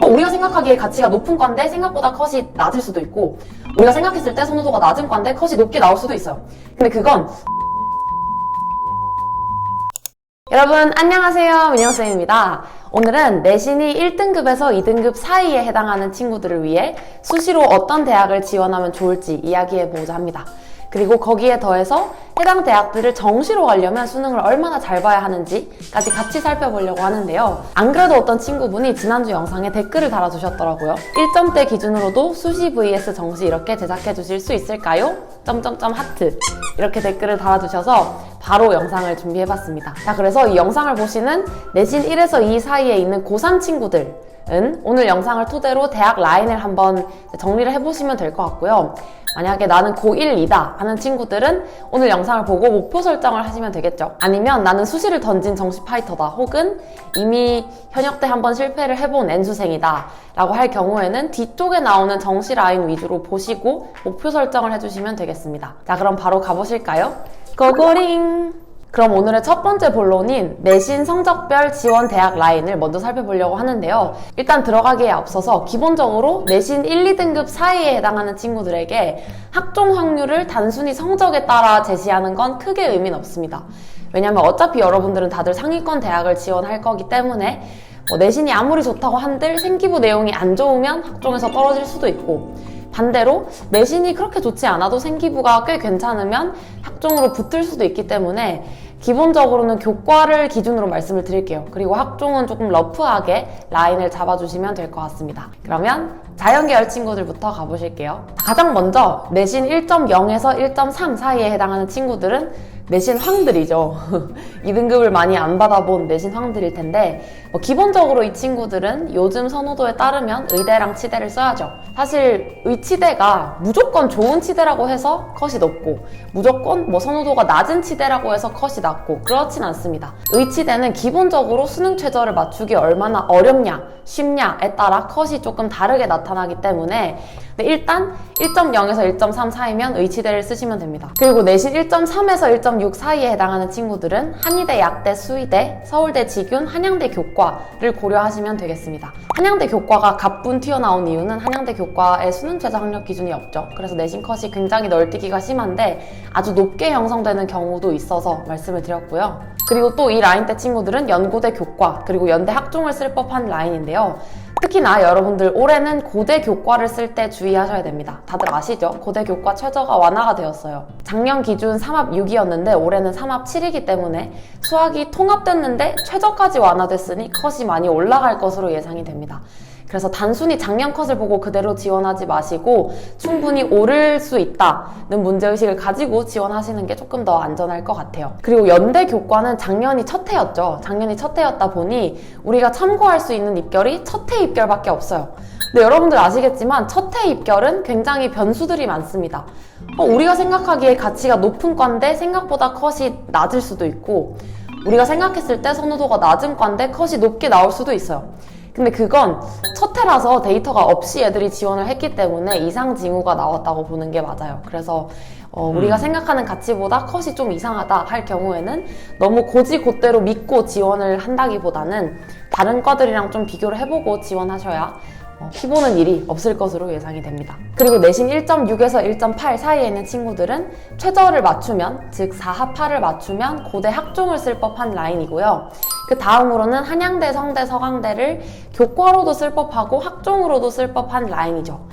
우리가 생각하기에 가치가 높은 과인데 생각보다 컷이 낮을 수도 있고, 우리가 생각했을 때 선호도가 낮은 과인데 컷이 높게 나올 수도 있어요. 근데 그건 여러분 안녕하세요, 민영쌤입니다. 오늘은 내신이 1등급에서 2등급 사이에 해당하는 친구들을 위해 수시로 어떤 대학을 지원하면 좋을지 이야기해보고자 합니다. 그리고 거기에 더해서 해당 대학들을 정시로 가려면 수능을 얼마나 잘 봐야 하는지까지 같이 살펴보려고 하는데요. 안 그래도 어떤 친구분이 지난주 영상에 댓글을 달아주셨더라고요. 1점대 기준으로도 수시 vs 정시 이렇게 제작해 주실 수 있을까요? 점점점 하트 이렇게 댓글을 달아주셔서 바로 영상을 준비해봤습니다. 자, 그래서 이 영상을 보시는 내신 1에서 2 사이에 있는 고3 친구들은 오늘 영상을 토대로 대학 라인을 한번 정리를 해보시면 될 것 같고요. 만약에 나는 고1, 2다 하는 친구들은 오늘 영상을 보고 목표 설정을 하시면 되겠죠. 아니면 나는 수시를 던진 정시 파이터다, 혹은 이미 현역 때 한번 실패를 해본 N수생이다 라고 할 경우에는 뒤쪽에 나오는 정시 라인 위주로 보시고 목표 설정을 해주시면 되겠습니다. 자, 그럼 바로 가보실까요? 고고링! 그럼 오늘의 첫 번째 본론인 내신 성적별 지원 대학 라인을 먼저 살펴보려고 하는데요. 일단 들어가기에 앞서서 기본적으로 내신 1, 2등급 사이에 해당하는 친구들에게 학종 확률을 단순히 성적에 따라 제시하는 건 크게 의미는 없습니다. 왜냐면 어차피 여러분들은 다들 상위권 대학을 지원할 거기 때문에 내신이 아무리 좋다고 한들 생기부 내용이 안 좋으면 학종에서 떨어질 수도 있고, 반대로 내신이 그렇게 좋지 않아도 생기부가 꽤 괜찮으면 학종으로 붙을 수도 있기 때문에 기본적으로는 교과를 기준으로 말씀을 드릴게요. 그리고 학종은 조금 러프하게 라인을 잡아주시면 될 것 같습니다. 그러면 자연계열 친구들부터 가보실게요. 가장 먼저 내신 1.0에서 1.3 사이에 해당하는 친구들은 내신 황들이죠. 2등급을 많이 안 받아본 내신 황들일 텐데, 기본적으로 이 친구들은 요즘 선호도에 따르면 의대랑 치대를 써야죠. 사실 의치대가 무조건 좋은 치대라고 해서 컷이 높고, 무조건 선호도가 낮은 치대라고 해서 컷이 낮고 그렇진 않습니다. 의치대는 기본적으로 수능 최저를 맞추기 얼마나 어렵냐, 쉽냐에 따라 컷이 조금 다르게 나타나기 때문에 일단 1.0에서 1.3 사이면 의치대를 쓰시면 됩니다. 그리고 내신 1.3에서 1.6 사이에 해당하는 친구들은 한의대, 약대, 수의대, 서울대 직윤, 한양대 교과를 고려하시면 되겠습니다. 한양대 교과가 가뿐 튀어나온 이유는 한양대 교과의 수능 최저 학력 기준이 없죠. 그래서 내신 컷이 굉장히 널뛰기가 심한데 아주 높게 형성되는 경우도 있어서 말씀을 드렸고요. 그리고 또 이 라인대 친구들은 연고대 교과, 그리고 연대 학종을 쓸 법한 라인인데요. 특히나 여러분들 올해는 고대 교과를 쓸 때 주의하셔야 됩니다. 다들 아시죠? 고대 교과 최저가 완화가 되었어요. 작년 기준 3합 6이었는데 올해는 3합 7이기 때문에 수학이 통합됐는데 최저까지 완화됐으니 컷이 많이 올라갈 것으로 예상이 됩니다. 그래서 단순히 작년 컷을 보고 그대로 지원하지 마시고 충분히 오를 수 있다는 문제의식을 가지고 지원하시는 게 조금 더 안전할 것 같아요. 그리고 연대 교과는 작년이 첫 해였죠. 작년이 첫 해였다 보니 우리가 참고할 수 있는 입결이 첫 해 입결밖에 없어요. 근데 여러분들 아시겠지만 첫 해 입결은 굉장히 변수들이 많습니다. 우리가 생각하기에 가치가 높은 과인데 생각보다 컷이 낮을 수도 있고, 우리가 생각했을 때 선호도가 낮은 과인데 컷이 높게 나올 수도 있어요. 근데 그건 첫 해라서 데이터가 없이 애들이 지원을 했기 때문에 이상 징후가 나왔다고 보는 게 맞아요. 그래서 우리가 생각하는 가치보다 컷이 좀 이상하다 할 경우에는 너무 곧대로 믿고 지원을 한다기보다는 다른 과들이랑 좀 비교를 해보고 지원하셔야 피보는 일이 없을 것으로 예상이 됩니다. 그리고 내신 1.6에서 1.8 사이에 있는 친구들은 최저를 맞추면, 즉 4합 8을 맞추면 고대 학종을 쓸 법한 라인이고요. 그 다음으로는 한양대, 성대, 서강대를 교과로도 쓸 법하고 학종으로도 쓸 법한 라인이죠.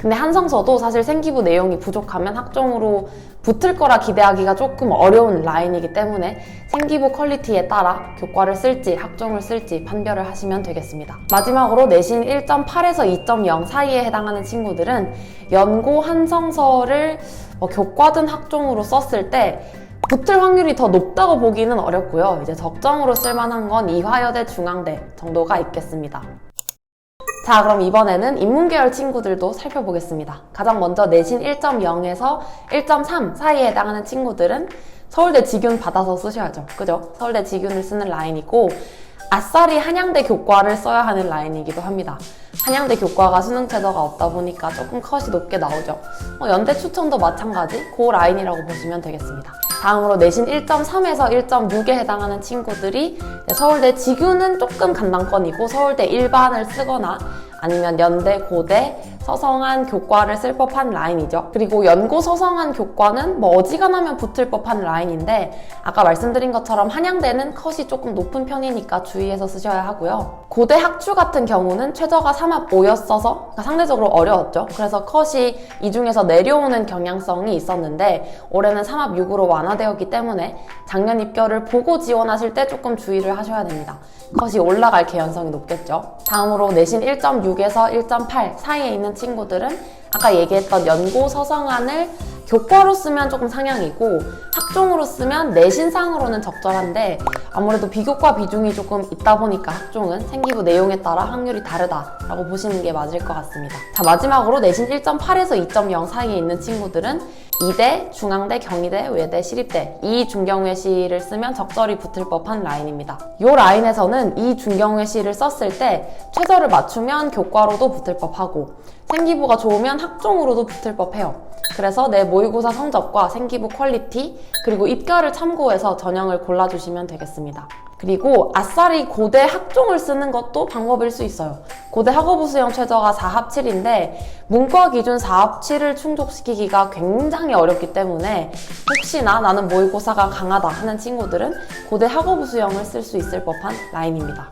근데 한성서도 사실 생기부 내용이 부족하면 학종으로 붙을 거라 기대하기가 조금 어려운 라인이기 때문에 생기부 퀄리티에 따라 교과를 쓸지 학종을 쓸지 판별을 하시면 되겠습니다. 마지막으로 내신 1.8에서 2.0 사이에 해당하는 친구들은 연고 한성서를 교과든 학종으로 썼을 때 붙을 확률이 더 높다고 보기는 어렵고요. 이제 적정으로 쓸만한 건 이화여대, 중앙대 정도가 있겠습니다. 자, 그럼 이번에는 인문계열 친구들도 살펴보겠습니다. 가장 먼저 내신 1.0에서 1.3 사이에 해당하는 친구들은 서울대 직윤 받아서 쓰셔야죠. 그죠? 서울대 직윤을 쓰는 라인이고, 아싸리 한양대 교과를 써야 하는 라인이기도 합니다. 한양대 교과가 수능 최저가 없다 보니까 조금 컷이 높게 나오죠. 연대 추천도 마찬가지, 그 라인이라고 보시면 되겠습니다. 다음으로 내신 1.3에서 1.6에 해당하는 친구들이 서울대 직윤은 조금 간당권이고 서울대 일반을 쓰거나 아니면 연대, 고대, 서성한 교과를 쓸 법한 라인이죠. 그리고 연고 서성한 교과는 뭐 어지간하면 붙을 법한 라인인데 아까 말씀드린 것처럼 한양대는 컷이 조금 높은 편이니까 주의해서 쓰셔야 하고요. 고대 학주 같은 경우는 최저가 3합 5였어서 상대적으로 어려웠죠. 그래서 컷이 이 중에서 내려오는 경향성이 있었는데 올해는 3합 6으로 완화되었기 때문에 작년 입결을 보고 지원하실 때 조금 주의를 하셔야 됩니다. 컷이 올라갈 개연성이 높겠죠. 다음으로 내신 1.6에서 1.8 사이에 있는 친구들은 아까 얘기했던 연고 서성안을 교과로 쓰면 조금 상향이고 학종으로 쓰면 내신상으로는 적절한데 아무래도 비교과 비중이 조금 있다 보니까 학종은 생기부 내용에 따라 확률이 다르다라고 보시는 게 맞을 것 같습니다. 자, 마지막으로 내신 1.8에서 2.0 사이에 있는 친구들은 이대, 중앙대, 경희대, 외대, 시립대 이 중경외시를 쓰면 적절히 붙을 법한 라인입니다. 이 라인에서는 이 중경외시를 썼을 때 최저를 맞추면 교과로도 붙을 법하고 생기부가 좋으면 학종으로도 붙을 법해요. 그래서 내 모의고사 성적과 생기부 퀄리티 그리고 입결을 참고해서 전형을 골라주시면 되겠습니다. 그리고 아싸리 고대 학종을 쓰는 것도 방법일 수 있어요. 고대 학업부 수형 최저가 4합 7인데 문과 기준 4합 7을 충족시키기가 굉장히 어렵기 때문에 혹시나 나는 모의고사가 강하다 하는 친구들은 고대 학업부 수형을 쓸 수 있을 법한 라인입니다.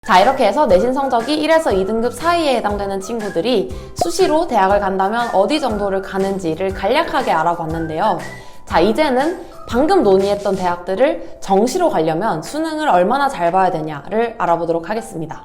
자, 이렇게 해서 내신 성적이 1에서 2등급 사이에 해당되는 친구들이 수시로 대학을 간다면 어디 정도를 가는지를 간략하게 알아봤는데요. 자, 이제는 방금 논의했던 대학들을 정시로 가려면 수능을 얼마나 잘 봐야 되냐를 알아보도록 하겠습니다.